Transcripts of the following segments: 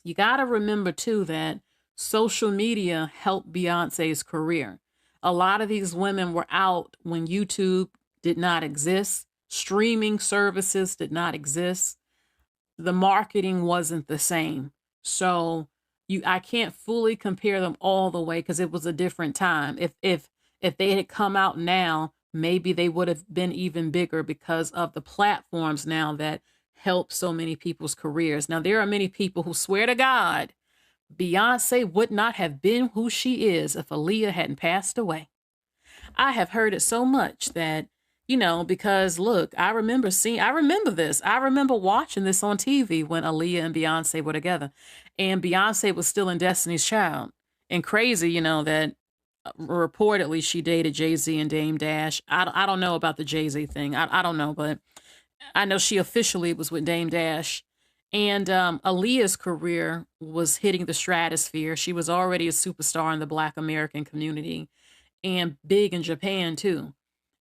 You got to remember too that social media helped Beyonce's career. A lot of these women were out when YouTube did not exist, streaming services did not exist, the marketing wasn't the same. So I can't fully compare them all the way because it was a different time. If they had come out now, maybe they would have been even bigger because of the platforms now that help so many people's careers. Now there are many people who swear to God Beyonce would not have been who she is if Aaliyah hadn't passed away. I have heard it so much that, because look, I remember this. I remember watching this on TV when Aaliyah and Beyonce were together. And Beyonce was still in Destiny's Child. And crazy, that reportedly she dated Jay-Z and Dame Dash. I don't know about the Jay-Z thing. I don't know, but I know she officially was with Dame Dash. And Aaliyah's career was hitting the stratosphere. She was already a superstar in the Black American community and big in Japan too.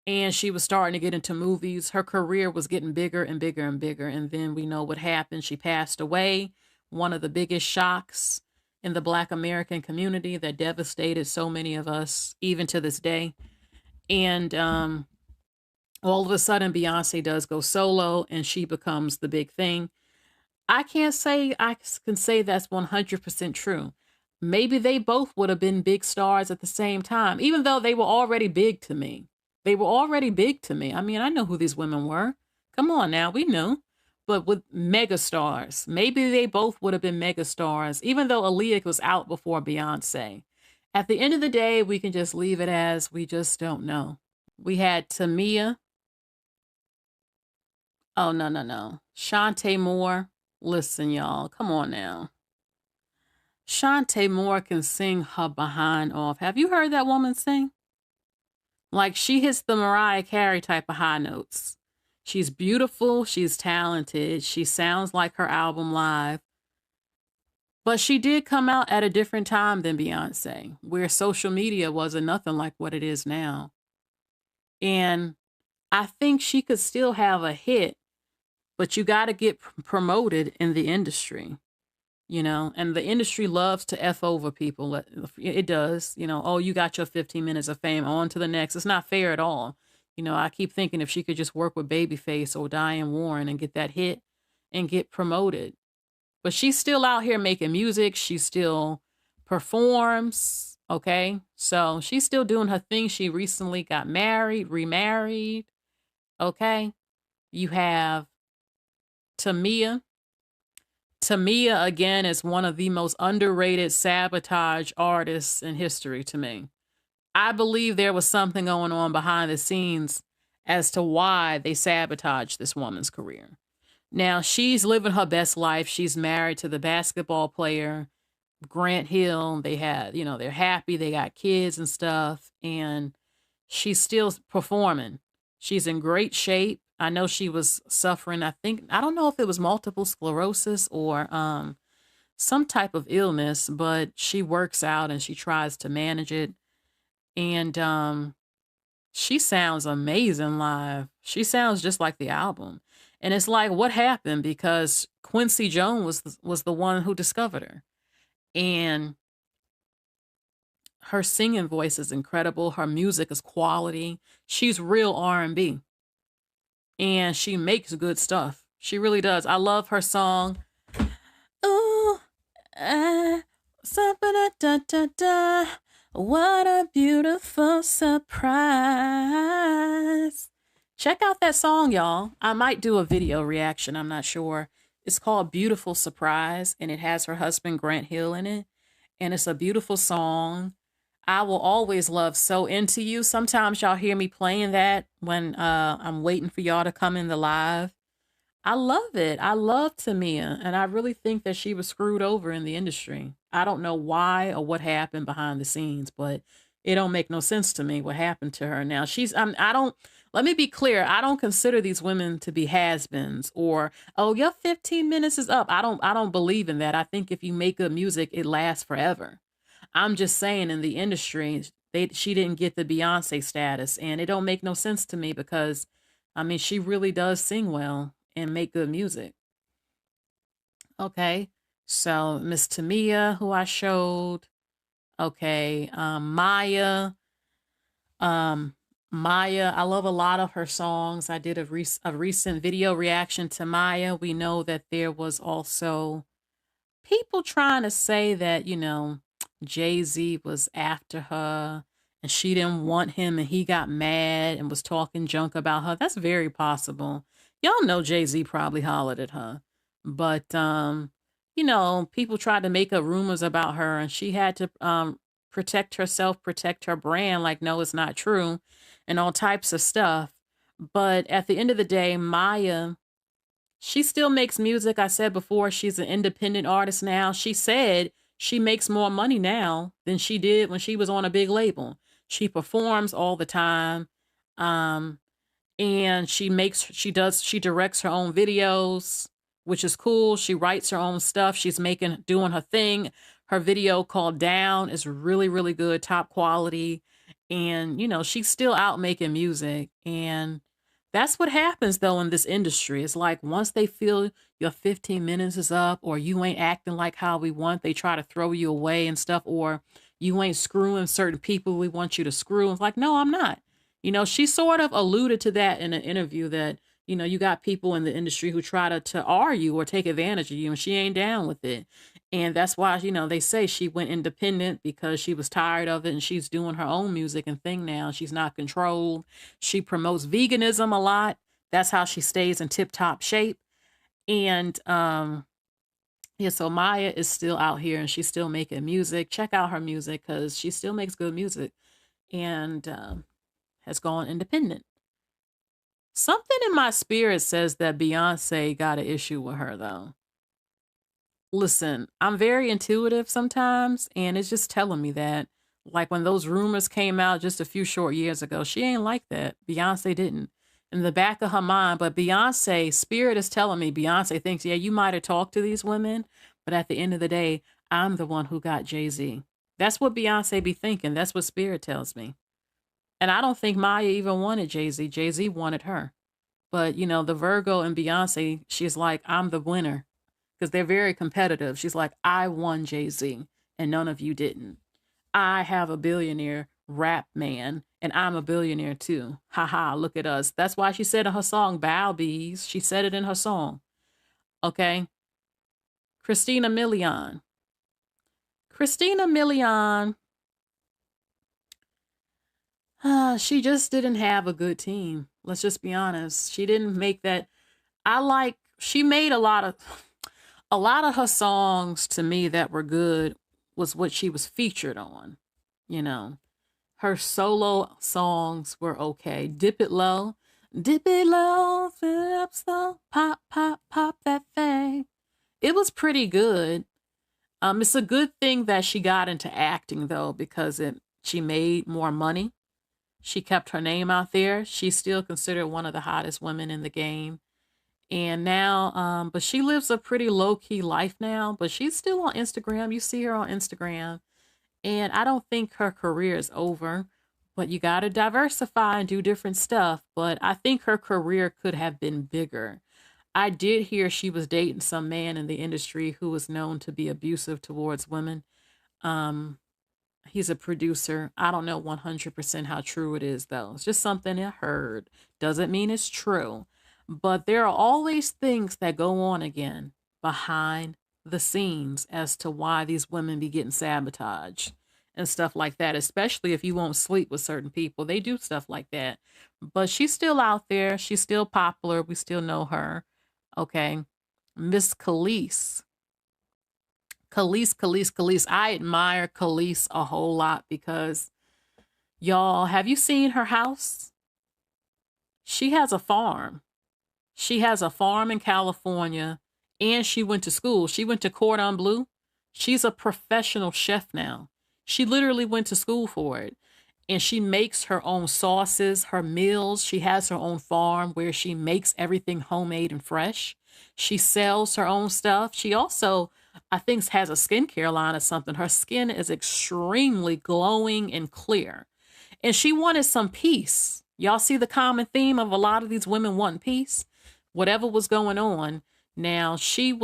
And she was starting to get into movies. Her career was getting bigger and bigger and bigger. And then we know what happened. She passed away. One of the biggest shocks in the Black American community that devastated so many of us, even to this day. And all of a sudden, Beyonce does go solo and she becomes the big thing. I can say that's 100% true. Maybe they both would have been big stars at the same time, even though they were already big to me. They were already big to me. I mean, I know who these women were. Come on now, we knew. But with mega stars, maybe they both would have been mega stars, even though Aaliyah was out before Beyonce. At the end of the day, we can just leave it as we just don't know. We had Tamia. Oh, no. Shantae Moore. Listen, y'all, come on now. Shantae Moore can sing her behind off. Have you heard that woman sing? Like, she hits the Mariah Carey type of high notes. She's beautiful. She's talented. She sounds like her album live. But she did come out at a different time than Beyonce, where social media wasn't nothing like what it is now. And I think she could still have a hit, but you got to get promoted in the industry, and the industry loves to F over people. It does, oh, you got your 15 minutes of fame, on to the next. It's not fair at all. I keep thinking if she could just work with Babyface or Diane Warren and get that hit and get promoted. But she's still out here making music. She still performs. Okay. So she's still doing her thing. She recently got remarried. Okay. You have Tamia. Tamia, again, is one of the most underrated sabotage artists in history to me. I believe there was something going on behind the scenes as to why they sabotaged this woman's career. Now, she's living her best life. She's married to the basketball player, Grant Hill. They had, they're happy. They got kids and stuff. And she's still performing. She's in great shape. I know she was suffering, I don't know if it was multiple sclerosis or some type of illness, but she works out and she tries to manage it. And she sounds amazing live. She sounds just like the album. And it's like, what happened? Because Quincy Jones was the one who discovered her. And her singing voice is incredible. Her music is quality. She's real R&B. And she makes good stuff. She really does. I love her song. Ooh, something da da da. What a beautiful surprise. Check out that song, y'all. I might do a video reaction. I'm not sure. It's called Beautiful Surprise, and it has her husband, Grant Hill, in it. And it's a beautiful song. I will always love So Into You. Sometimes y'all hear me playing that when I'm waiting for y'all to come in the live. I love it. I love Tamia, and I really think that she was screwed over in the industry. I don't know why or what happened behind the scenes, but it don't make no sense to me what happened to her. Now let me be clear. I don't consider these women to be has-beens or, oh, your 15 minutes is up. I don't believe in that. I think if you make good music, it lasts forever. I'm just saying in the industry, she didn't get the Beyonce status, and it don't make no sense to me because, I mean, she really does sing well and make good music. Okay. So Miss Tamia, who I showed, okay, um, Maya, I love a lot of her songs. I did a recent video reaction to Maya. We know that there was also people trying to say that, Jay-Z was after her and she didn't want him and he got mad and was talking junk about her. That's very possible. Y'all know Jay-Z probably hollered at her. But people tried to make up rumors about her and she had to protect herself, protect her brand, like no, it's not true, and all types of stuff. But at the end of the day, Maya, she still makes music. I said before, she's an independent artist now. She said she makes more money now than she did when she was on a big label. She performs all the time. Um, and she directs her own videos, which is cool. She writes her own stuff. She's doing her thing. Her video called Down is really, really good, top quality. And, she's still out making music. And that's what happens though in this industry. It's like once they feel your 15 minutes is up or you ain't acting like how we want, they try to throw you away and stuff, or you ain't screwing certain people we want you to screw. It's like, no, I'm not. She sort of alluded to that in an interview that, you got people in the industry who try to argue or take advantage of you and she ain't down with it. And that's why, they say she went independent because she was tired of it and she's doing her own music and thing now. She's not controlled. She promotes veganism a lot. That's how she stays in tip-top shape. And yeah, so Maya is still out here and she's still making music. Check out her music because she still makes good music and has gone independent. Something in my spirit says that Beyonce got an issue with her, though. Listen, I'm very intuitive sometimes, and it's just telling me that. Like when those rumors came out just a few short years ago, she ain't like that. Beyonce didn't. In the back of her mind, but Beyonce, spirit is telling me, Beyonce thinks, yeah, you might have talked to these women, but at the end of the day, I'm the one who got Jay-Z. That's what Beyonce be thinking. That's what spirit tells me. And I don't think Maya even wanted Jay-Z. Jay-Z wanted her. But, the Virgo and Beyonce, she's like, I'm the winner. Because they're very competitive. She's like, I won Jay-Z and none of you didn't. I have a billionaire rap man and I'm a billionaire too. Haha, look at us. That's why she said in her song, Bow Bees. She said it in her song. Okay. Christina Milian. Christina Milian, she just didn't have a good team. Let's just be honest. She didn't make that. She made a lot of her songs to me that were good was what she was featured on. Her solo songs were okay. Dip it low, fill it up slow, pop, pop, pop that thing. It was pretty good. It's a good thing that she got into acting though, because she made more money. She kept her name out there. She's still considered one of the hottest women in the game. And now, but she lives a pretty low-key life now, but she's still on Instagram. You see her on Instagram. And I don't think her career is over, but you got to diversify and do different stuff. But I think her career could have been bigger. I did hear she was dating some man in the industry who was known to be abusive towards women. He's a producer. I don't know 100% how true it is, though. It's just something I heard. Doesn't mean it's true. But there are always things that go on again behind the scenes as to why these women be getting sabotaged and stuff like that, especially if you won't sleep with certain people. They do stuff like that. But she's still out there. She's still popular. We still know her. Okay. Miss Kelis. Kelis. I admire Kelis a whole lot because, y'all, have you seen her house? She has a farm. She has a farm in California and she went to school. She went to Cordon Bleu. She's a professional chef now. She literally went to school for it. And she makes her own sauces, her meals. She has her own farm where she makes everything homemade and fresh. She sells her own stuff. She also, I think, has a skincare line or something. Her skin is extremely glowing and clear. And she wanted some peace. Y'all see the common theme of a lot of these women wanting peace? Whatever was going on. Now, she's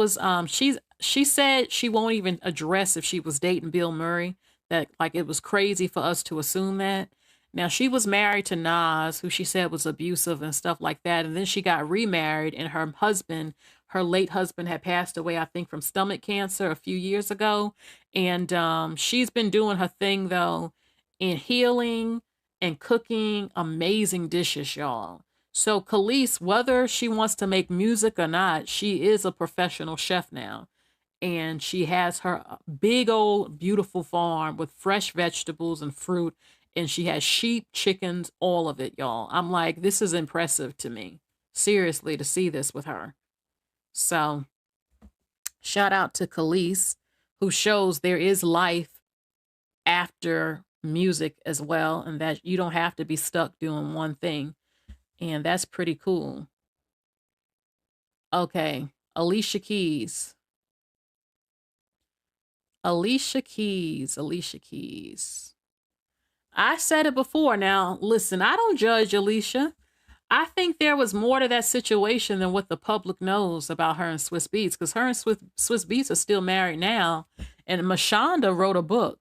she said she won't even address if she was dating Bill Murray, that like it was crazy for us to assume that. Now, she was married to Nas, who she said was abusive and stuff like that. And then she got remarried, and her husband, her late husband, had passed away, I think, from stomach cancer a few years ago. And she's been doing her thing, though, in healing and cooking amazing dishes, y'all. So, Kelis, whether she wants to make music or not, she is a professional chef now. And she has her big old beautiful farm with fresh vegetables and fruit, and she has sheep, chickens, all of it, y'all. I'm like, this is impressive to me, seriously, to see this with her. So shout out to Kelis, who shows there is life after music as well, and that you don't have to be stuck doing one thing, and that's pretty cool. Okay, Alicia Keys. Alicia Keys. I said it before. Now, listen, I don't judge Alicia. I think there was more to that situation than what the public knows about her and Swiss Beats, because her and Swiss Beats are still married now. And Mashonda wrote a book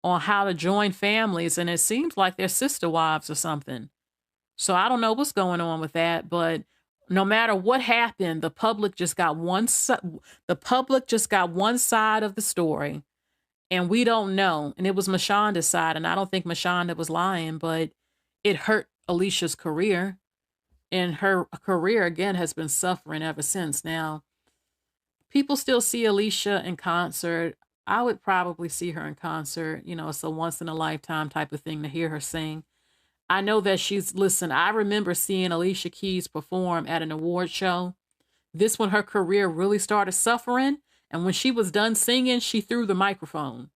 on how to join families, and it seems like they're sister wives or something. So I don't know what's going on with that, but no matter what happened, the public just got one side of the story, and we don't know. And it was Mashonda's side, and I don't think Mashonda was lying, but it hurt Alicia's career, and her career again has been suffering ever since. Now, people still see Alicia in concert. I would probably see her in concert. You know, it's a once in a lifetime type of thing to hear her sing. I know that listen, I remember seeing Alicia Keys perform at an award show. This when her career really started suffering. And when she was done singing, she threw the microphone.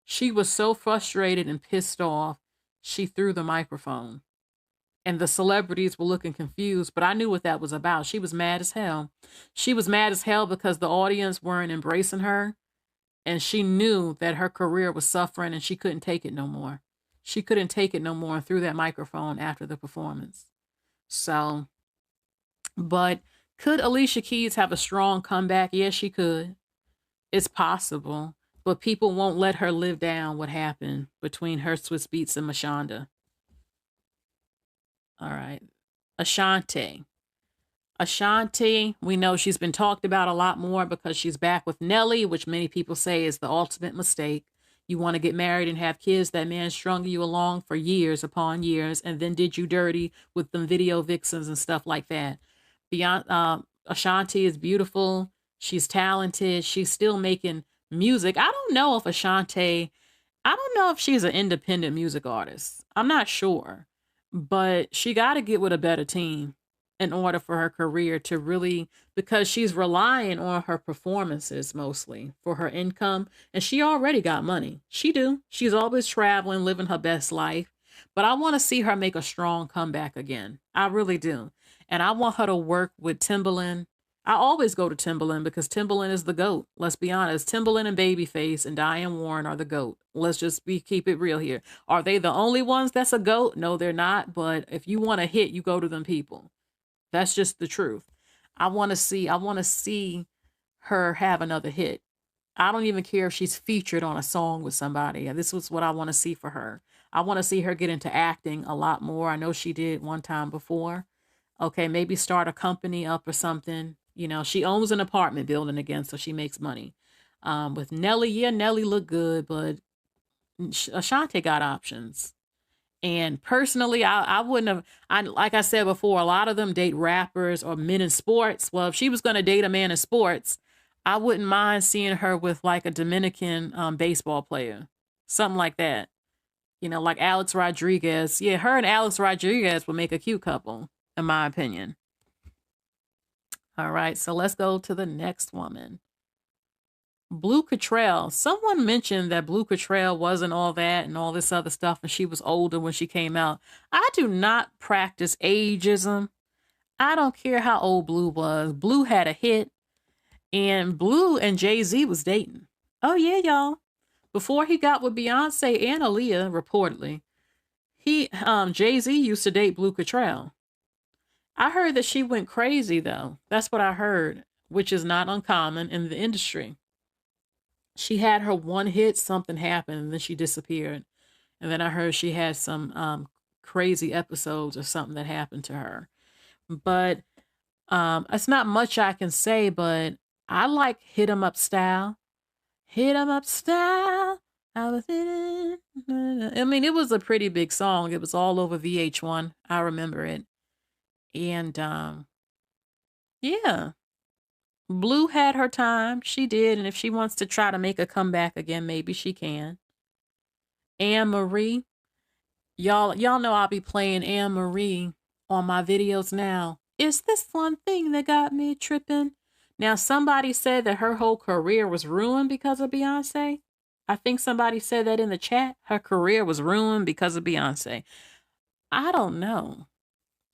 She was so frustrated and pissed off, she threw the microphone. And the celebrities were looking confused, but I knew what that was about. She was mad as hell. She was mad as hell because the audience weren't embracing her. And she knew that her career was suffering and she couldn't take it no more. She couldn't take it no more and threw that microphone after the performance. So, but could Alicia Keys have a strong comeback? Yes, she could. It's possible. But people won't let her live down what happened between her Swiss Beats and Mashonda. All right. Ashanti. Ashanti, we know she's been talked about a lot more because she's back with Nelly, which many people say is the ultimate mistake. You want to get married and have kids, that man strung you along for years upon years and then did you dirty with them video vixens and stuff like that. Ashanti is beautiful. She's talented. She's still making music. I don't know if she's an independent music artist. I'm not sure. But she got to get with a better team in order for her career to really, because she's relying on her performances mostly for her income. And she already got money. She do. She's always traveling, living her best life. But I want to see her make a strong comeback again. I really do. And I want her to work with Timbaland. I always go to Timbaland because Timbaland is the GOAT. Let's be honest. Timbaland and Babyface and Diane Warren are the GOAT. Let's just keep it real here. Are they the only ones that's a GOAT? No, they're not. But if you want a hit, you go to them people. That's just the truth. I want to see her have another hit. I don't even care if she's featured on a song with somebody. This was what I want to see for her. I want to see her get into acting a lot more. I know she did one time before. Okay, maybe start a company up or something. You know, she owns an apartment building again, so she makes money. With Nelly, yeah, Nelly looked good, but Ashanti got options. And personally, I wouldn't have, like I said before, a lot of them date rappers or men in sports. Well, if she was going to date a man in sports, I wouldn't mind seeing her with like a Dominican baseball player, something like that. You know, like Alex Rodriguez. Yeah, her and Alex Rodriguez would make a cute couple, in my opinion. All right, so let's go to the next woman. Blue Cantrell. Someone mentioned that Blue Cantrell wasn't all that and all this other stuff, and she was older when she came out. I do not practice ageism. I don't care how old Blue was. Blue had a hit, and Blue and Jay-Z was dating. Oh, yeah, y'all. Before he got with Beyonce and Aaliyah, reportedly, Jay-Z used to date Blue Cantrell. I heard that she went crazy, though. That's what I heard. which is not uncommon in the industry. She had her one hit, something happened, and then she disappeared. And then I heard she had some crazy episodes or something that happened to her. But it's not much I can say, but I like Hit 'em Up Style. Hit 'em Up Style. I was in it. I mean, it was a pretty big song. It was all over VH1. I remember it. And yeah, Blue had her time. She did. And if she wants to try to make a comeback again, maybe she can. Amarie. Y'all know I'll be playing Amarie on my videos now. Is this one thing that got me tripping? Now, somebody said that her whole career was ruined because of Beyonce. I think somebody said that in the chat. Her career was ruined because of Beyonce. I don't know.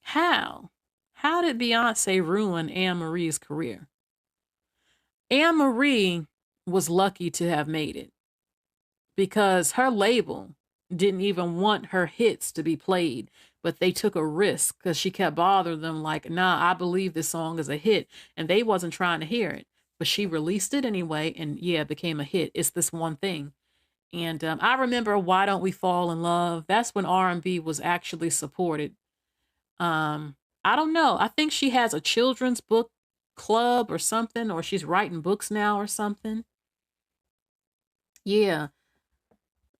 How? How did Beyonce ruin Amarie's career? Amarie was lucky to have made it because her label didn't even want her hits to be played, but they took a risk because she kept bothering them like, nah, I believe this song is a hit, and they wasn't trying to hear it, but she released it anyway, and yeah, it became a hit. It's this one thing. And I remember Why Don't We Fall in Love? That's when R&B was actually supported. I don't know. I think she has a children's book club or something, or she's writing books now or something. Yeah.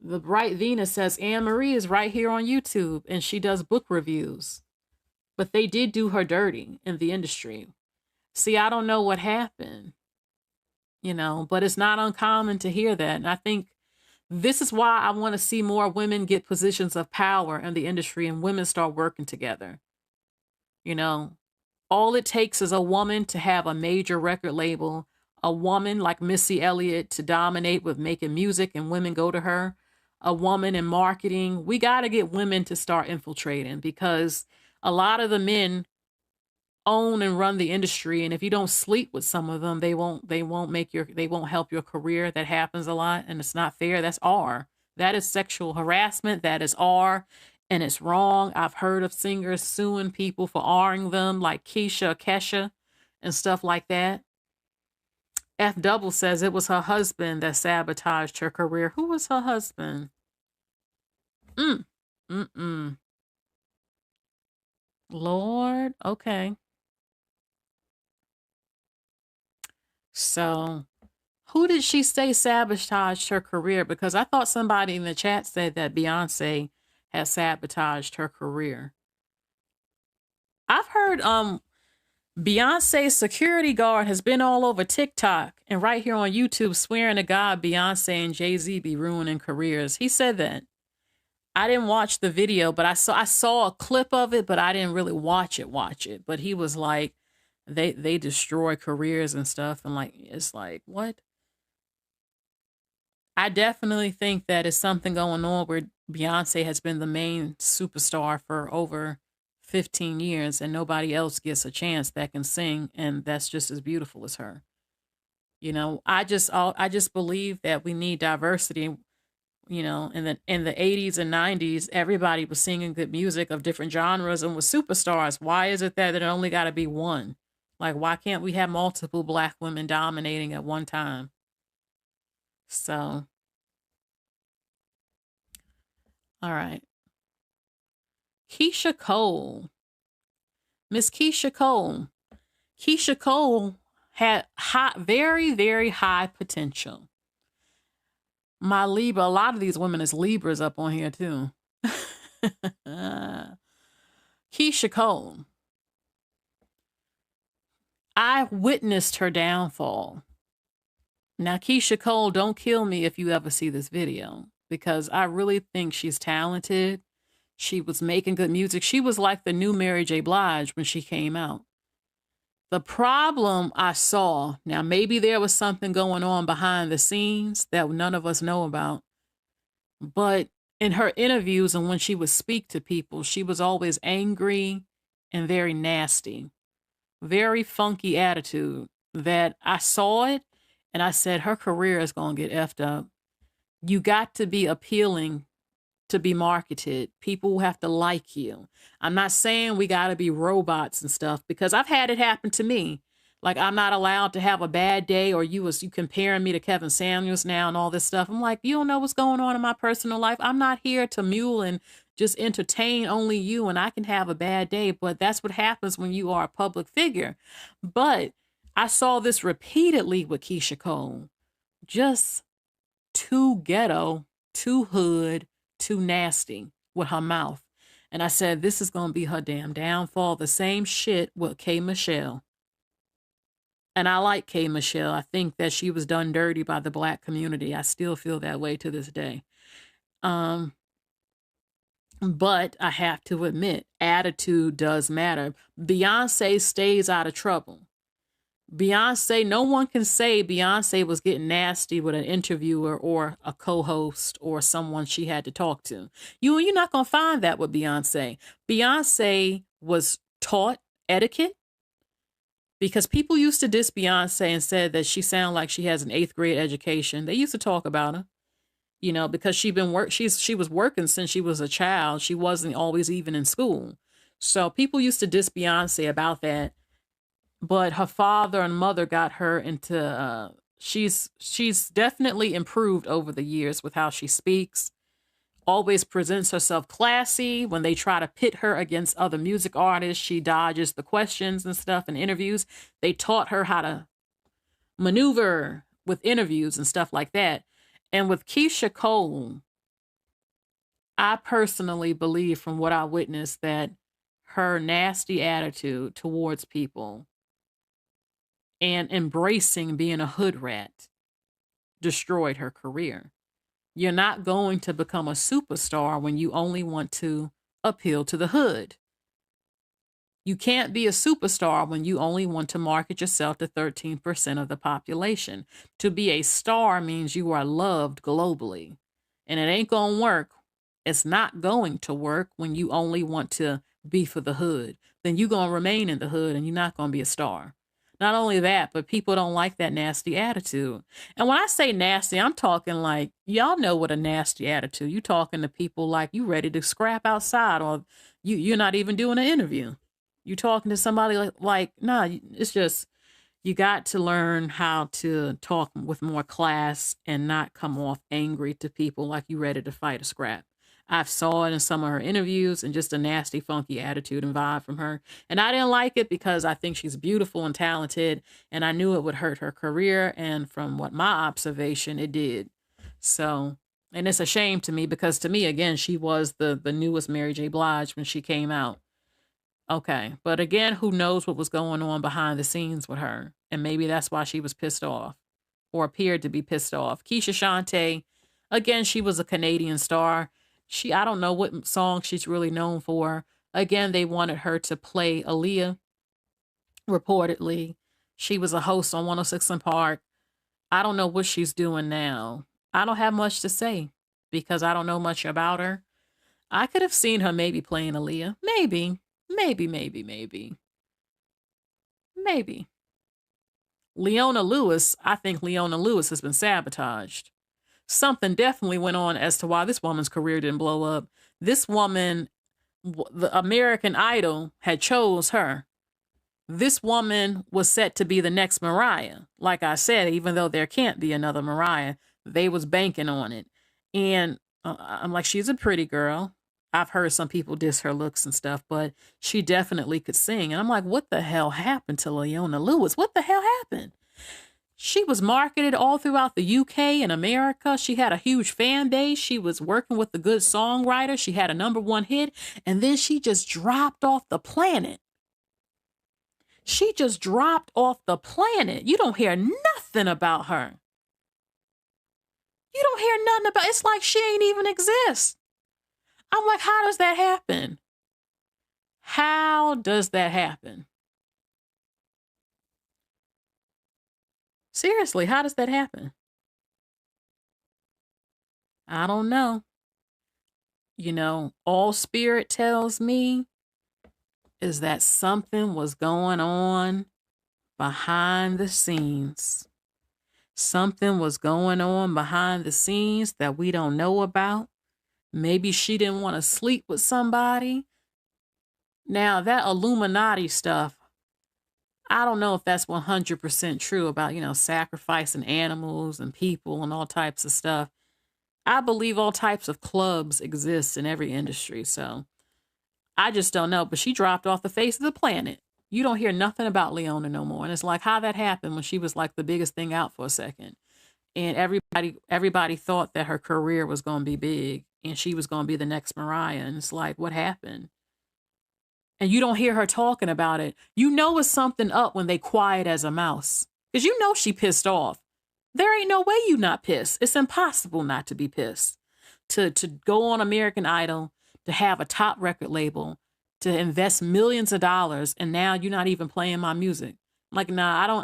The Bright Venus says Anne-Marie is right here on YouTube and she does book reviews. But they did do her dirty in the industry. See, I don't know what happened, but it's not uncommon to hear that. And I think this is why I want to see more women get positions of power in the industry and women start working together. All it takes is a woman to have a major record label, a woman like Missy Elliott to dominate with making music and women go to her, a woman in marketing. We got to get women to start infiltrating because a lot of the men own and run the industry. And if you don't sleep with some of them, they won't help your career. That happens a lot and it's not fair. That's R. That is sexual harassment. That is R. And it's wrong. I've heard of singers suing people for R-ing them like Kesha and stuff like that. F Double says it was her husband that sabotaged her career. Who was her husband? Lord. Okay. So who did she say sabotaged her career? Because I thought somebody in the chat said that Beyonce has sabotaged her career. I've heard Beyonce's security guard has been all over TikTok and right here on YouTube swearing to God Beyonce and Jay-Z be ruining careers. He said that. I didn't watch the video, but I saw a clip of it, but I didn't really watch it. But he was like, they destroy careers and stuff. And it's like, what? I definitely think that it's something going on where Beyonce has been the main superstar for over 15 years and nobody else gets a chance that can sing and that's just as beautiful as her. I just believe that we need diversity. In the 80s and 90s, everybody was singing good music of different genres and was superstars. Why is it that it only got to be one? Like, why can't we have multiple Black women dominating at one time? So, all right. Keyshia Cole. Miss Keyshia Cole. Keyshia Cole had very, very high potential. My Libra, a lot of these women is Libras up on here too. Keyshia Cole. I witnessed her downfall. Now, Keyshia Cole, don't kill me if you ever see this video because I really think she's talented. She was making good music. She was like the new Mary J. Blige when she came out. The problem I saw, now maybe there was something going on behind the scenes that none of us know about, but in her interviews and when she would speak to people, she was always angry and very nasty, very funky attitude that I saw it and I said, her career is going to get effed up. You got to be appealing to be marketed. People have to like you. I'm not saying we got to be robots and stuff because I've had it happen to me. Like, I'm not allowed to have a bad day, or you comparing me to Kevin Samuels now and all this stuff. I'm like, you don't know what's going on in my personal life. I'm not here to mule and just entertain only you, and I can have a bad day. But that's what happens when you are a public figure. But I saw this repeatedly with Keyshia Cole. Just too ghetto, too hood, too nasty with her mouth. And I said, this is going to be her damn downfall. The same shit with K. Michelle. And I like K. Michelle. I think that she was done dirty by the Black community. I still feel that way to this day. But I have to admit, attitude does matter. Beyonce stays out of trouble. Beyonce, no one can say Beyonce was getting nasty with an interviewer or a co-host or someone she had to talk to. You're not going to find that with Beyonce. Beyonce was taught etiquette. Because people used to diss Beyonce and said that she sounded like she has an 8th grade education. They used to talk about her, because she was working since she was a child. She wasn't always even in school. So people used to diss Beyonce about that. But her father and mother got her into, she's definitely improved over the years with how she speaks. Always presents herself classy. When they try to pit her against other music artists, she dodges the questions and stuff in interviews. They taught her how to maneuver with interviews and stuff like that. And with Keyshia Cole, I personally believe from what I witnessed that her nasty attitude towards people and embracing being a hood rat destroyed her career. You're not going to become a superstar when you only want to appeal to the hood. You can't be a superstar when you only want to market yourself to 13% of the population. To be a star means you are loved globally. And it ain't going to work. It's not going to work when you only want to be for the hood. Then you're going to remain in the hood and you're not going to be a star. Not only that, but people don't like that nasty attitude. And when I say nasty, I'm talking like, y'all know what a nasty attitude. You talking to people like you ready to scrap outside, or you're not even doing an interview. You talking to somebody like nah, it's just, you got to learn how to talk with more class and not come off angry to people like you ready to fight a scrap. I've saw it in some of her interviews, and just a nasty, funky attitude and vibe from her. And I didn't like it because I think she's beautiful and talented, and I knew it would hurt her career. And from what my observation, it did. So, and it's a shame to me because to me, again, she was the newest Mary J. Blige when she came out. Okay. But again, who knows what was going on behind the scenes with her. And maybe that's why she was pissed off or appeared to be pissed off. Keyshia Shantae, again, she was a Canadian star. I don't know what song she's really known for. Again, they wanted her to play Aaliyah, reportedly. She was a host on 106 & Park. I don't know what she's doing now. I don't have much to say because I don't know much about her. I could have seen her maybe playing Aaliyah. Maybe. Leona Lewis, I think Leona Lewis has been sabotaged. Something definitely went on as to why this woman's career didn't blow up. This woman, the American Idol had chose her. This woman was set to be the next Mariah. Like I said, even though there can't be another Mariah, they was banking on it. And I'm like, she's a pretty girl. I've heard some people diss her looks and stuff, but she definitely could sing. And I'm like, what the hell happened to Leona Lewis? What the hell happened? She was marketed all throughout the UK and America. She had a huge fan base. She was working with a good songwriter. She had a #1 hit. And then she just dropped off the planet. She just dropped off the planet. You don't hear nothing about her. You don't hear nothing about, it's like she ain't even exist. I'm like, how does that happen? How does that happen? Seriously, how does that happen? I don't know. All spirit tells me is that something was going on behind the scenes. Something was going on behind the scenes that we don't know about. Maybe she didn't want to sleep with somebody. Now, that Illuminati stuff, I don't know if that's 100% true about, sacrificing animals and people and all types of stuff. I believe all types of clubs exist in every industry. So I just don't know. But she dropped off the face of the planet. You don't hear nothing about Leona no more. And it's like how that happened when she was like the biggest thing out for a second. And everybody thought that her career was going to be big and she was going to be the next Mariah. And it's like, what happened? And you don't hear her talking about it. You know it's something up when they quiet as a mouse. Because you know she pissed off. There ain't no way you not pissed. It's impossible not to be pissed. To go on American Idol, to have a top record label, to invest millions of dollars, and now you're not even playing my music. Like, nah,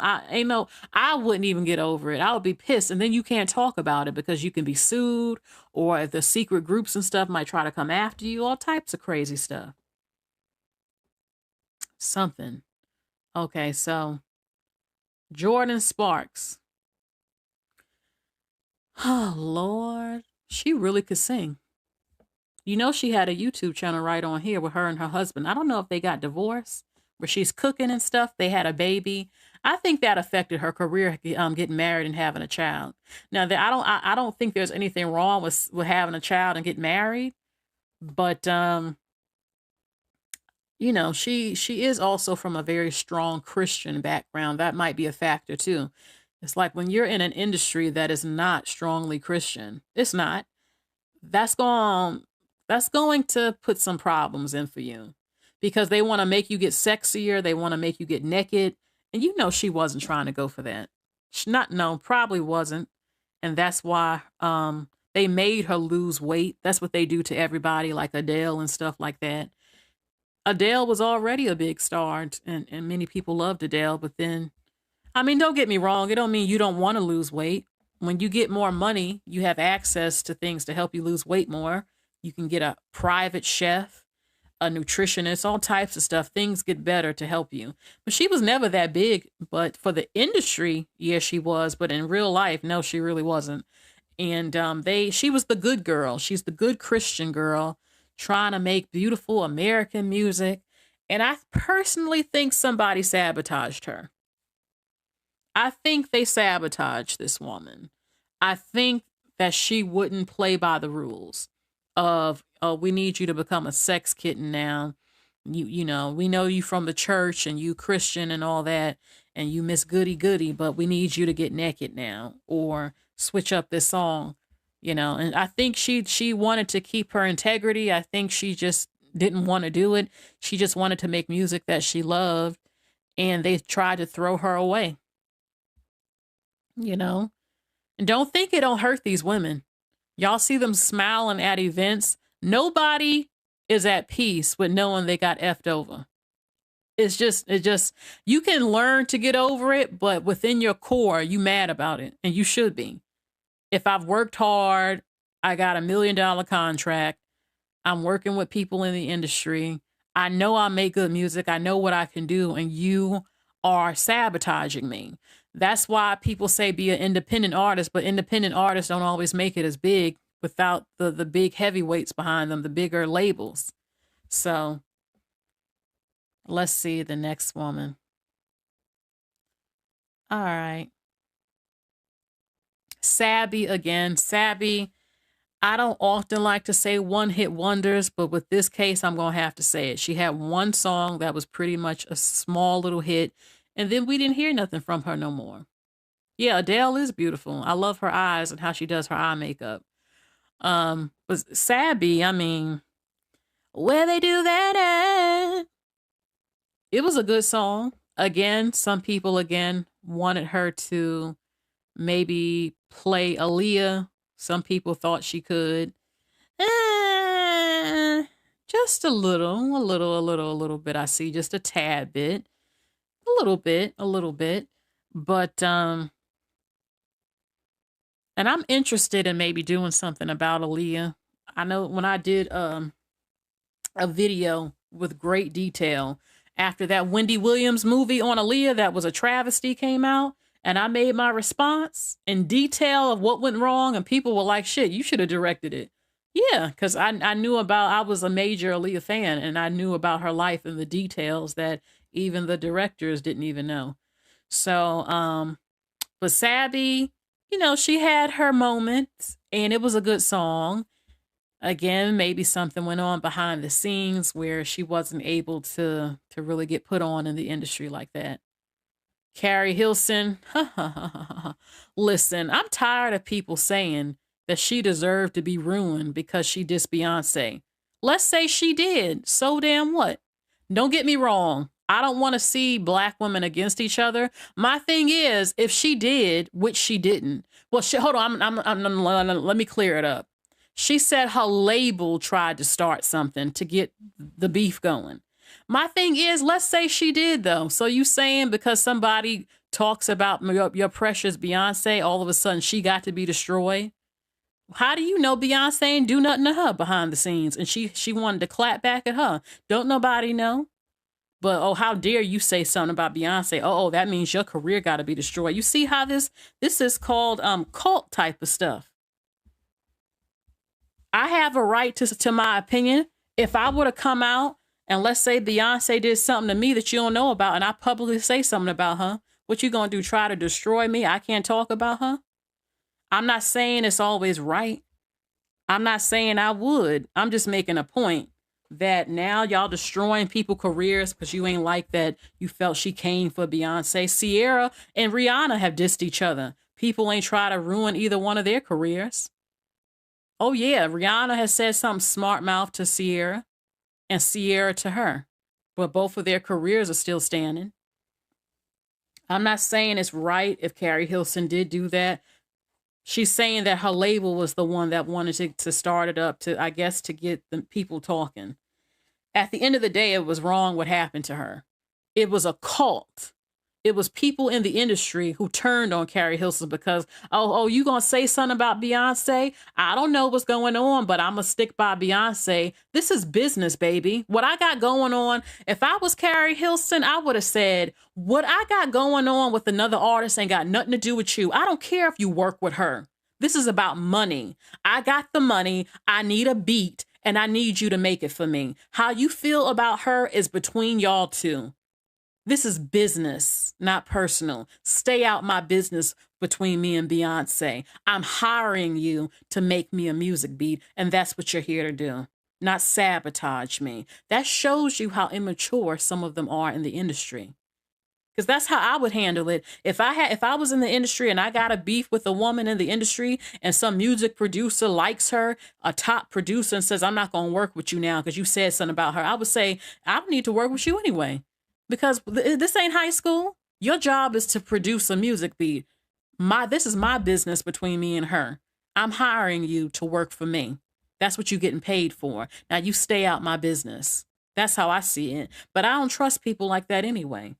I wouldn't even get over it. I would be pissed. And then you can't talk about it because you can be sued, or the secret groups and stuff might try to come after you, all types of crazy stuff. Something. Okay, so Jordin Sparks. Oh, Lord. She really could sing. You know, she had a YouTube channel right on here with her and her husband. I don't know if they got divorced, where she's cooking and stuff. They had a baby. I think that affected her career, getting married and having a child. Now, I don't think there's anything wrong with having a child and getting married, but she is also from a very strong Christian background. That might be a factor too. It's like when you're in an industry that is not strongly Christian, it's not. That's going to put some problems in for you because they want to make you get sexier. They want to make you get naked. And she wasn't trying to go for that. Probably wasn't. And that's why they made her lose weight. That's what they do to everybody, like Adele and stuff like that. Adele was already a big star, and many people loved Adele. But then, don't get me wrong. It don't mean you don't want to lose weight. When you get more money, you have access to things to help you lose weight more. You can get a private chef, a nutritionist, all types of stuff. Things get better to help you. But she was never that big. But for the industry, yes, she was. But in real life, no, she really wasn't. And she was the good girl. She's the good Christian girl trying to make beautiful American music. And I personally think somebody sabotaged her. I think they sabotaged this woman. I think that she wouldn't play by the rules of, oh, we need you to become a sex kitten now. We know you from the church and you Christian and all that, and you Miss Goody Goody, but we need you to get naked now or switch up this song, And I think she wanted to keep her integrity. I think she just didn't want to do it. She just wanted to make music that she loved, and they tried to throw her away. And don't think it don't hurt these women. Y'all see them smiling at events. Nobody is at peace with knowing they got effed over. It's just, you can learn to get over it, but within your core, you mad about it, and you should be. If I've worked hard, I got $1 million contract, I'm working with people in the industry, I know I make good music, I know what I can do, and you are sabotaging me. That's why people say be an independent artist, but independent artists don't always make it as big without the big heavyweights behind them, the bigger labels. So let's see the next woman. All right. Savi again. Savi, I don't often like to say one-hit wonders, but with this case, I'm going to have to say it. She had one song that was pretty much a small little hit, and then we didn't hear nothing from her no more. Yeah, Adele is beautiful. I love her eyes and how she does her eye makeup. But Savi, where they do that at? It was a good song. Again, some people wanted her to maybe play Aaliyah. Some people thought she could. Just a little bit. I see just a tad bit. A little bit. But, and I'm interested in maybe doing something about Aaliyah. I know when I did a video with great detail after that Wendy Williams movie on Aaliyah that was a travesty came out, and I made my response in detail of what went wrong, and people were like, shit, you should have directed it. Yeah, because I was a major Aaliyah fan, and I knew about her life and the details that Even the directors didn't even know. So, but Savi, you know, she had her moments and it was a good song. Again, maybe something went on behind the scenes where she wasn't able to really get put on in the industry like that. Keri Hilson, listen, I'm tired of people saying that she deserved to be ruined because she dissed Beyonce. Let's say she did. So damn what? Don't get me wrong. I don't want to see black women against each other. My thing is, if she did, which she didn't. Well, hold on. Let me clear it up. She said her label tried to start something to get the beef going. My thing is, let's say she did, though. So you saying because somebody talks about your precious Beyonce, all of a sudden she got to be destroyed? How do you know Beyonce ain't do nothing to her behind the scenes and she wanted to clap back at her? Don't nobody know? But, oh, how dare you say something about Beyonce? Oh, that means your career got to be destroyed. You see how this is called cult type of stuff. I have a right to my opinion. If I would have come out and let's say Beyonce did something to me that you don't know about and I publicly say something about her, what you going to do, try to destroy me? I can't talk about her? I'm not saying it's always right. I'm not saying I would. I'm just making a point that now y'all destroying people's careers because you ain't like that you felt she came for Beyonce. Sierra and Rihanna have dissed each other. People ain't try to ruin either one of their careers. Oh, yeah, Rihanna has said something smart mouth to Sierra and Sierra to her. But both of their careers are still standing. I'm not saying it's right if Keri Hilson did do that. She's saying that her label was the one that wanted to start it up to, I guess, to get the people talking. At the end of the day, it was wrong what happened to her. It was a cult. It was people in the industry who turned on Keri Hilson because, oh, you gonna say something about Beyonce? I don't know what's going on, but I'm gonna stick by Beyonce. This is business, baby. What I got going on, if I was Keri Hilson, I would have said, what I got going on with another artist ain't got nothing to do with you. I don't care if you work with her. This is about money. I got the money. I need a beat, and I need you to make it for me. How you feel about her is between y'all two. This is business, not personal. Stay out my business between me and Beyonce. I'm hiring you to make me a music beat, and that's what you're here to do, not sabotage me. That shows you how immature some of them are in the industry. Because that's how I would handle it. If I was in the industry and I got a beef with a woman in the industry and some music producer likes her, a top producer, and says, I'm not going to work with you now because you said something about her, I would say, I don't need to work with you anyway. Because this ain't high school. Your job is to produce a music beat. This is my business between me and her. I'm hiring you to work for me. That's what you're getting paid for. Now you stay out my business. That's how I see it. But I don't trust people like that anyway.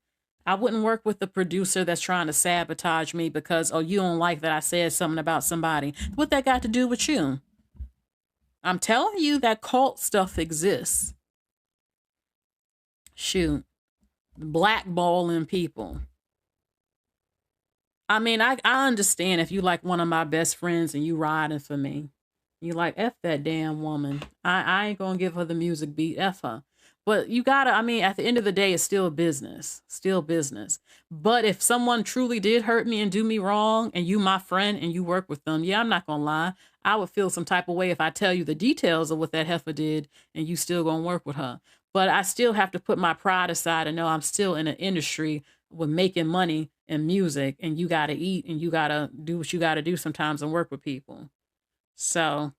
I wouldn't work with the producer that's trying to sabotage me because, oh, you don't like that I said something about somebody. What that got to do with you? I'm telling you that cult stuff exists. Shoot. Blackballing people. I mean, I understand if you like one of my best friends and you riding for me. You like, F that damn woman. I ain't gonna give her the music beat, F her. But you gotta, I mean, at the end of the day, it's still business. Still business. But if someone truly did hurt me and do me wrong, and you my friend and you work with them, yeah, I'm not gonna lie. I would feel some type of way if I tell you the details of what that heifer did and you still gonna work with her. But I still have to put my pride aside and know I'm still in an industry with making money and music, and you gotta eat and you gotta do what you gotta do sometimes and work with people. So,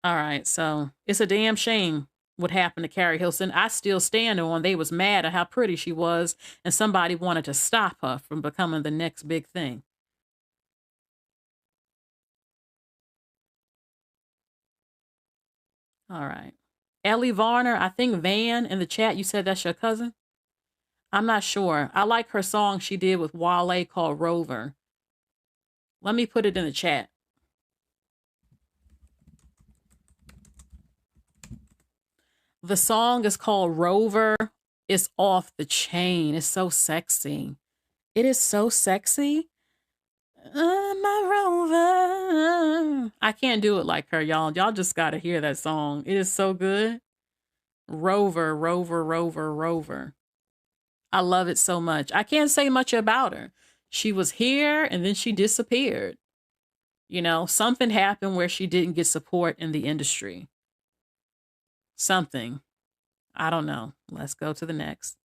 all right. So it's a damn shame what happened to Keri Hilson. I still stand on they was mad at how pretty she was and somebody wanted to stop her from becoming the next big thing. All right. Ellie Varner, I think Van in the chat, you said that's your cousin? I'm not sure. I like her song she did with Wale called Rover. Let me put it in the chat. The song is called Rover. It's off the chain. It's so sexy. It is so sexy. My Rover. I can't do it like her, y'all. Y'all just got to hear that song. It is so good. Rover, Rover, Rover, Rover. I love it so much. I can't say much about her. She was here and then she disappeared. You know, something happened where she didn't get support in the industry. Something. I don't know. Let's go to the next.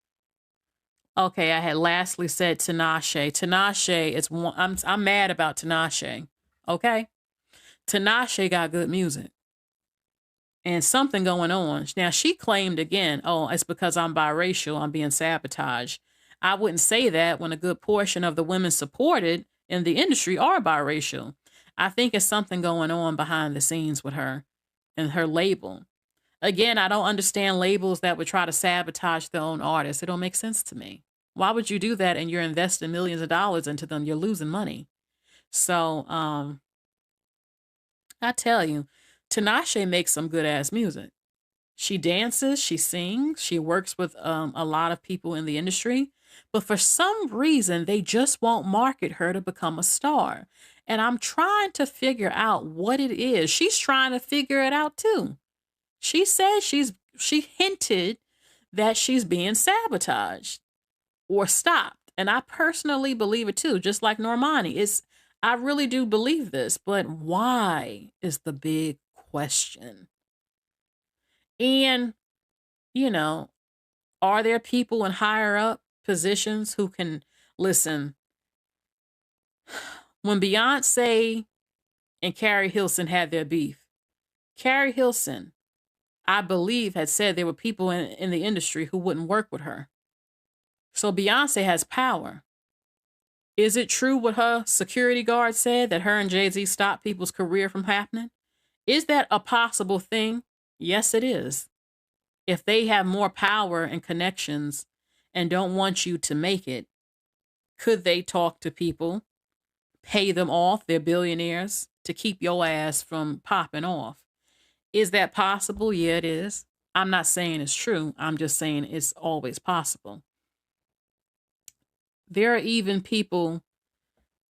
Okay, I had lastly said Tinashe. Tinashe is one. I'm mad about Tinashe. Okay, Tinashe got good music and something going on. Now she claimed again, oh, it's because I'm biracial. I'm being sabotaged. I wouldn't say that when a good portion of the women supported in the industry are biracial. I think it's something going on behind the scenes with her and her label. Again, I don't understand labels that would try to sabotage their own artists. It don't make sense to me. Why would you do that and you're investing millions of dollars into them? You're losing money. So I tell you, Tinashe makes some good ass music. She dances, she sings, she works with a lot of people in the industry. But for some reason, they just won't market her to become a star. And I'm trying to figure out what it is. She's trying to figure it out too. She says she hinted that she's being sabotaged or stopped. And I personally believe it too, just like Normani. I really do believe this, but why is the big question? And, you know, are there people in higher up positions who can listen? When Beyonce and Keri Hilson had their beef, Keri Hilson, I believe, had said there were people in the industry who wouldn't work with her. So Beyonce has power. Is it true what her security guard said, that her and Jay-Z stopped people's career from happening? Is that a possible thing? Yes, it is. If they have more power and connections and don't want you to make it, could they talk to people, pay them off, they're billionaires, to keep your ass from popping off? Is that possible? Yeah, it is. I'm not saying it's true. I'm just saying it's always possible. There are even people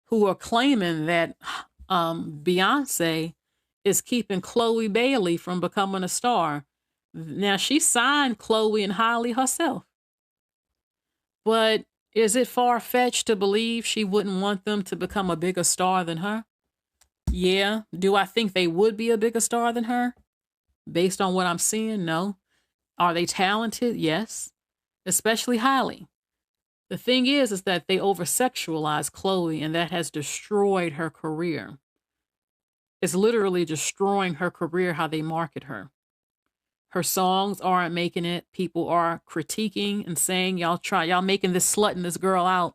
who are claiming that Beyonce is keeping Chloe Bailey from becoming a star. Now, she signed Chloe and Halle herself. But is it far-fetched to believe she wouldn't want them to become a bigger star than her? Yeah. Do I think they would be a bigger star than her? Based on what I'm seeing, no. Are they talented? Yes. Especially Halle. The thing is that they over-sexualize Chloe, and that has destroyed her career. It's literally destroying her career, how they market her. Her songs aren't making it. People are critiquing and saying, y'all making this slut and this girl out.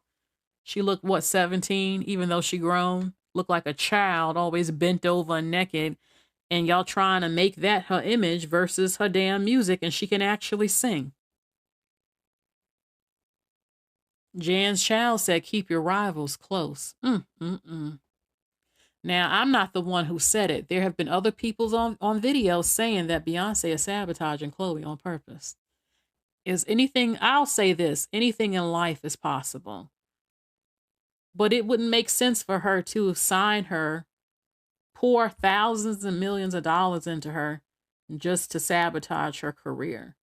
She looked, 17, even though she grown? Looked like a child, always bent over and naked. And y'all trying to make that her image versus her damn music, and she can actually sing. Jan's Child said, keep your rivals close. Now, I'm not the one who said it. There have been other people on video saying that Beyonce is sabotaging Chloe on purpose. I'll say this, anything in life is possible. But it wouldn't make sense for her to sign her, pour thousands and millions of dollars into her just to sabotage her career.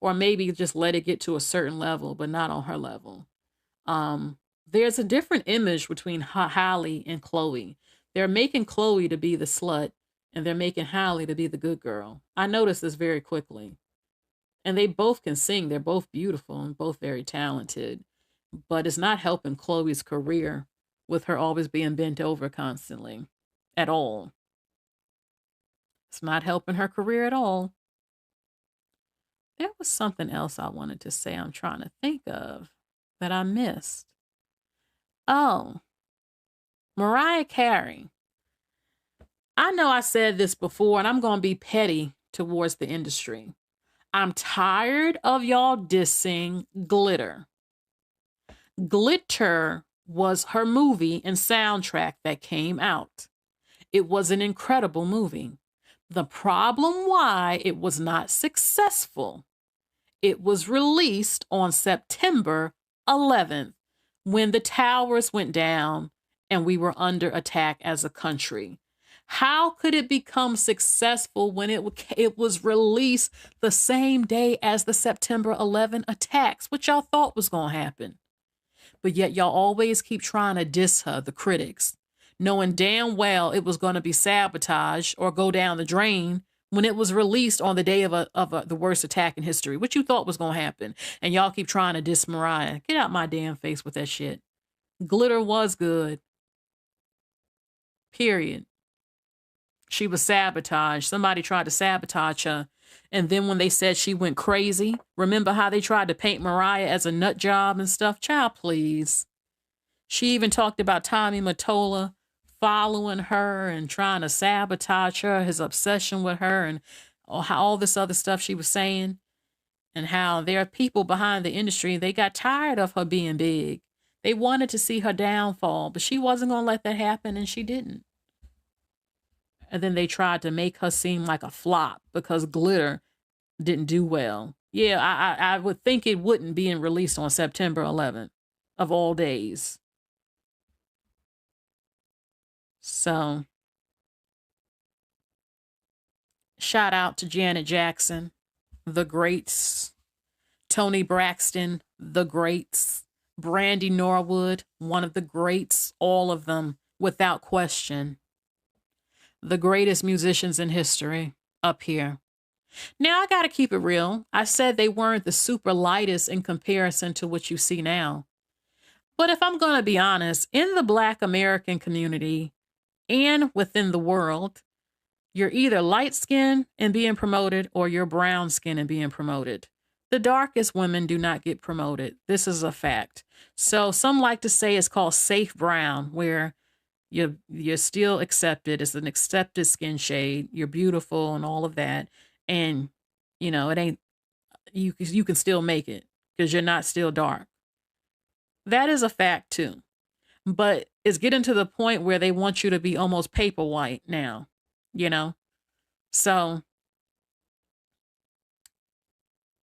Or maybe just let it get to a certain level, but not on her level. There's a different image between Halle and Chloe. They're making Chloe to be the slut, and they're making Halle to be the good girl. I noticed this very quickly. And they both can sing. They're both beautiful and both very talented. But it's not helping Chloe's career with her always being bent over constantly. At all. It's not helping her career at all. There was something else I wanted to say I'm trying to think of that I missed. Oh, Mariah Carey. I know I said this before, and I'm going to be petty towards the industry. I'm tired of y'all dissing Glitter. Glitter was her movie and soundtrack that came out. It was an incredible movie. The problem why it was not successful, it was released on September 11th when the towers went down and we were under attack as a country. How could it become successful when it was released the same day as the September 11 attacks? What y'all thought was going to happen? But yet y'all always keep trying to diss her, the critics, knowing damn well it was going to be sabotaged or go down the drain when it was released on the day of the worst attack in history. What you thought was going to happen? And y'all keep trying to diss Mariah. Get out my damn face with that shit. Glitter was good. Period. She was sabotaged. Somebody tried to sabotage her. And then when they said she went crazy, remember how they tried to paint Mariah as a nut job and stuff? Child, please. She even talked about Tommy Mottola following her and trying to sabotage her, his obsession with her, and how all this other stuff she was saying, and how there are people behind the industry, they got tired of her being big. They wanted to see her downfall, but she wasn't going to let that happen, and she didn't. And then they tried to make her seem like a flop because Glitter didn't do well. Yeah, I would think it wouldn't be released on September 11th of all days. So, shout out to Janet Jackson, the greats, Toni Braxton, the greats, Brandy Norwood, one of the greats, all of them, without question. The greatest musicians in history up here. Now, I got to keep it real. I said they weren't the super lightest in comparison to what you see now. But if I'm going to be honest, in the Black American community and within the world, you're either light-skinned and being promoted or you're brown-skinned and being promoted. The darkest women do not get promoted. This is a fact. So some like to say it's called safe brown, where you're still accepted. It's an accepted skin shade. You're beautiful and all of that. And, you know, it ain't, you can still make it because you're not still dark. That is a fact too. But it's getting to the point where they want you to be almost paper white now, you know? So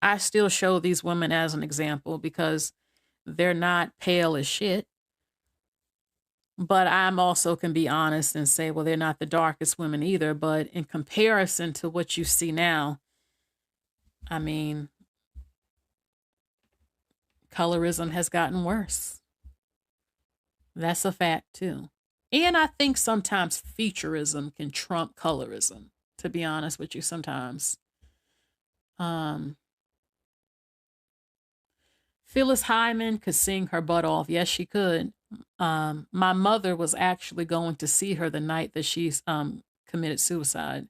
I still show these women as an example because they're not pale as shit. But I'm also can be honest and say, well, they're not the darkest women either. But in comparison to what you see now, I mean, colorism has gotten worse. That's a fact too. And I think sometimes featureism can trump colorism, to be honest with you sometimes. Phyllis Hyman could sing her butt off. Yes, she could. My mother was actually going to see her the night that she committed suicide.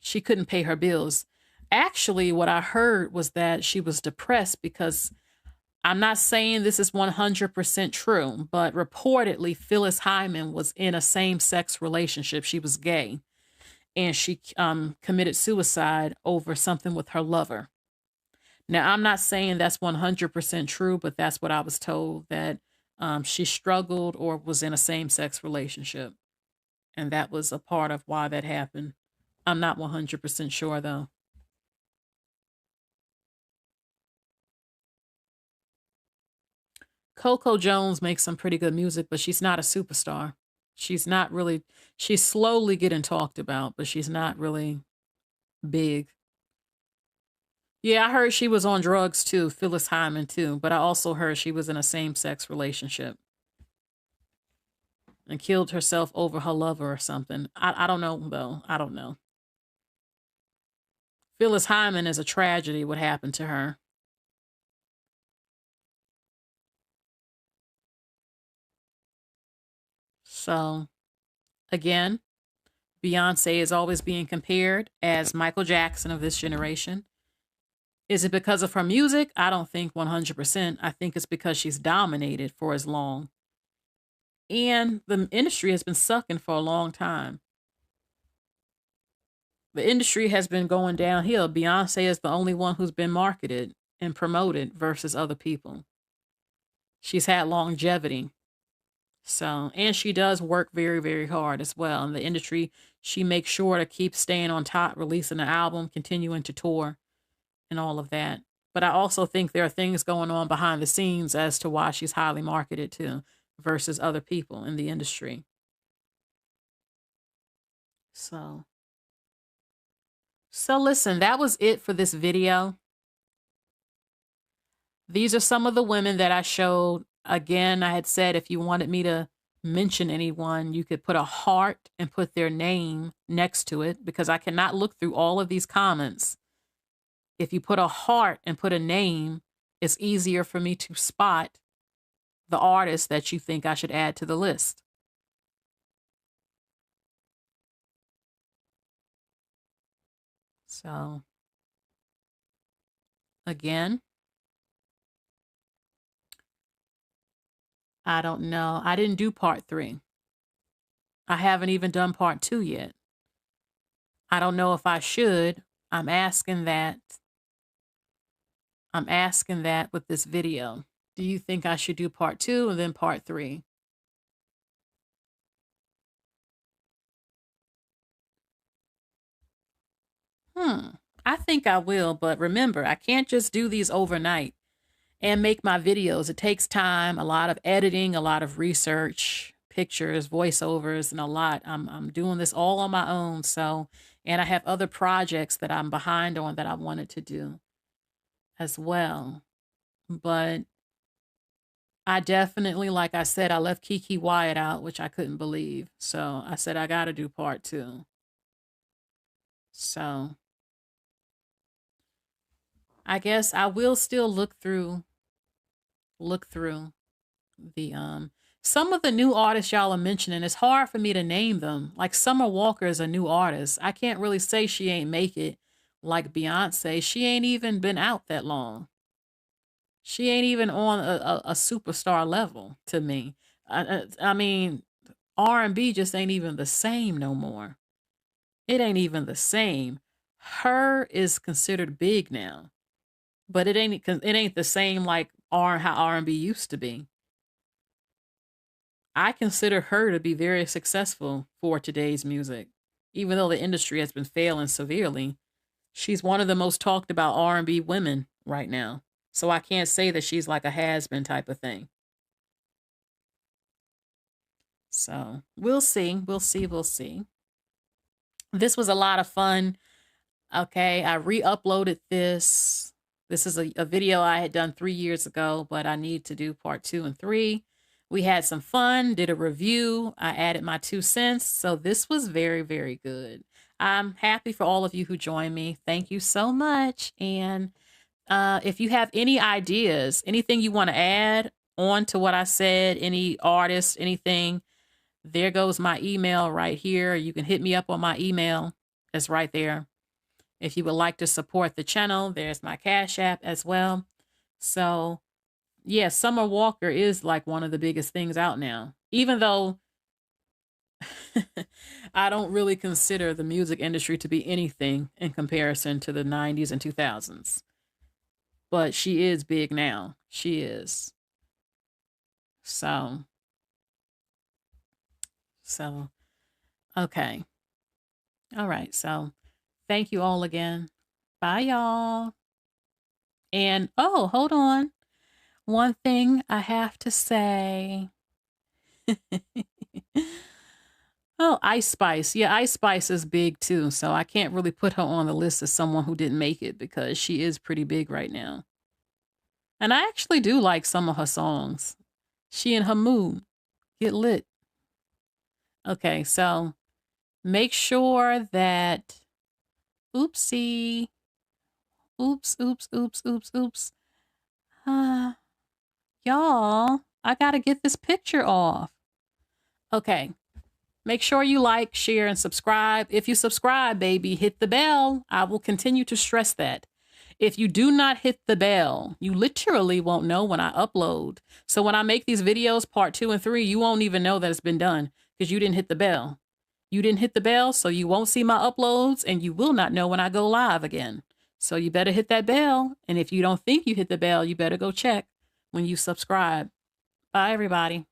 She couldn't pay her bills. Actually, what I heard was that she was depressed because I'm not saying this is 100% true, but reportedly Phyllis Hyman was in a same-sex relationship. She was gay, and she committed suicide over something with her lover. Now, I'm not saying that's 100% true, but that's what I was told, that she struggled or was in a same-sex relationship. And that was a part of why that happened. I'm not 100% sure, though. Coco Jones makes some pretty good music, but she's not a superstar. She's not really, she's slowly getting talked about, but she's not really big. Yeah, I heard she was on drugs too, Phyllis Hyman too, but I also heard she was in a same-sex relationship and killed herself over her lover or something. I don't know, though. I don't know. Phyllis Hyman is a tragedy, what happened to her. So, again, Beyonce is always being compared as Michael Jackson of this generation. Is it because of her music? I don't think 100%. I think it's because she's dominated for as long. And the industry has been sucking for a long time. The industry has been going downhill. Beyonce is the only one who's been marketed and promoted versus other people. She's had longevity. So, and she does work very, very hard as well. In the industry, she makes sure to keep staying on top, releasing an album, continuing to tour, and all of that. But I also think there are things going on behind the scenes as to why she's highly marketed too versus other people in the industry. So listen, that was it for this video. These are some of the women that I showed. Again, I had said if you wanted me to mention anyone, you could put a heart and put their name next to it, because I cannot look through all of these comments. If you put a heart and put a name, it's easier for me to spot the artist that you think I should add to the list. So, again, I don't know. I didn't do part 3. I haven't even done part 2 yet. I don't know if I should. I'm asking that with this video. Do you think I should do part 2 and then part 3? I think I will, but remember, I can't just do these overnight and make my videos. It takes time, a lot of editing, a lot of research, pictures, voiceovers, and a lot. I'm doing this all on my own. So, and I have other projects that I'm behind on that I wanted to do as well. But I definitely, like I said, I left Keke Wyatt out, which I couldn't believe. So I said, I got to do part 2. So I guess I will still look through the some of the new artists y'all are mentioning. It's hard for me to name them. Like Summer Walker is a new artist. I can't really say she ain't make it like Beyonce. She ain't even been out that long. She ain't even on a superstar level to me. I mean, R&B just ain't even the same no more. It ain't even the same. Her is considered big now, but it ain't the same like how R&B used to be. I consider her to be very successful for today's music. Even though the industry has been failing severely, she's one of the most talked about R&B women right now. So I can't say that she's like a has-been type of thing. So we'll see. We'll see. This was a lot of fun. Okay, I re-uploaded this. This is a video I had done 3 years ago, but I need to do part 2 and 3. We had some fun, did a review. I added my 2 cents. So this was very, very good. I'm happy for all of you who joined me. Thank you so much. And if you have any ideas, anything you want to add on to what I said, any artists, anything, there goes my email right here. You can hit me up on my email. It's right there. If you would like to support the channel, there's my Cash App as well. So yeah, Summer Walker is like one of the biggest things out now, even though I don't really consider the music industry to be anything in comparison to the 90s and 2000s. But she is big now. She is. So, okay. All right. So thank you all again. Bye, y'all. And, oh, hold on. One thing I have to say. Oh, Ice Spice. Yeah, Ice Spice is big too. So I can't really put her on the list as someone who didn't make it because she is pretty big right now. And I actually do like some of her songs. She in her mood. Get lit. Okay, so make sure that... Oopsie. Oops. Y'all, I gotta get this picture off. Okay. Make sure you like, share, and subscribe. If you subscribe, baby, hit the bell. I will continue to stress that. If you do not hit the bell, you literally won't know when I upload. So when I make these videos, part 2 and 3, you won't even know that it's been done because you didn't hit the bell. You didn't hit the bell, so you won't see my uploads, and you will not know when I go live again. So you better hit that bell. And if you don't think you hit the bell, you better go check when you subscribe. Bye, everybody.